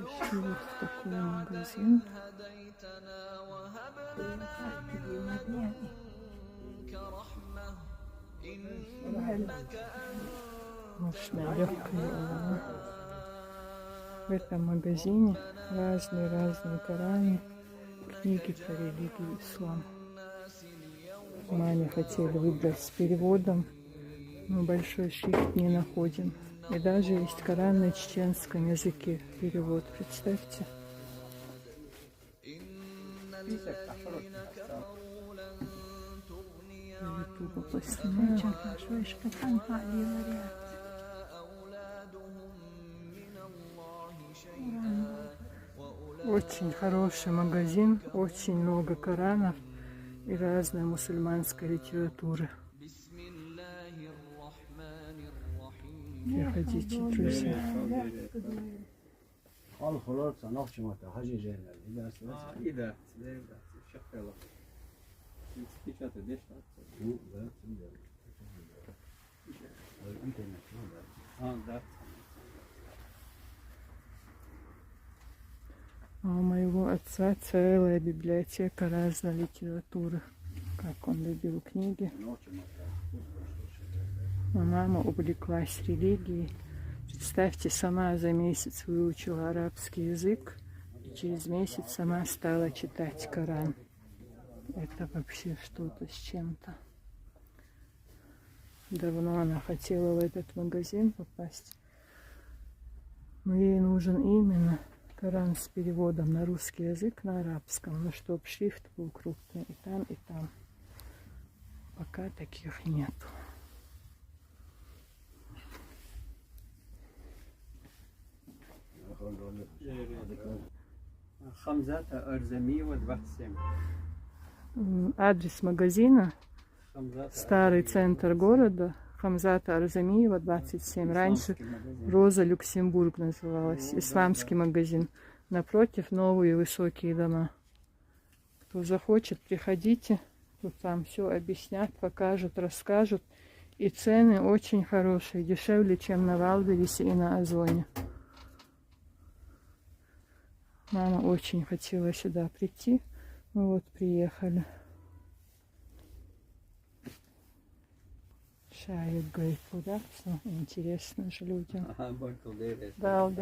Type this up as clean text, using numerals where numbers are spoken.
Пришли вот в такой магазин. Мощная легкая волна. В этом магазине разные Кораны, книги по религии ислам. Маме хотели выбрать с переводом, но большой шрифт не находим. И даже есть Коран на чеченском языке перевод, представьте. Ютуба поснимаю. Очень хороший магазин, очень много Коранов и разной мусульманской литературы. Приходите, друзья. А у моего отца целая библиотека разной литературы, как он любил книги. А мама увлеклась религией. Представьте, сама за месяц выучила арабский язык и через месяц сама стала читать Коран. Это вообще что-то с чем-то. Давно она хотела в этот магазин попасть, но ей нужен именно Коран с переводом на русский язык, на арабском, но чтоб шрифт был крупный и там, и там. Пока таких нету. Хамзата Арзамиева, 27. Адрес магазина старый центр города, Хамзата Арзамиева, 27. Раньше Роза Люксембург называлась, исламский магазин. Напротив новые высокие дома. Кто захочет, приходите, тут там все объяснят, покажут, расскажут. И цены очень хорошие, дешевле, чем на Валберисе и на Озоне. Мама очень хотела сюда прийти. Мы вот приехали. Шайк говорит, куда? Интересно же людям. Да,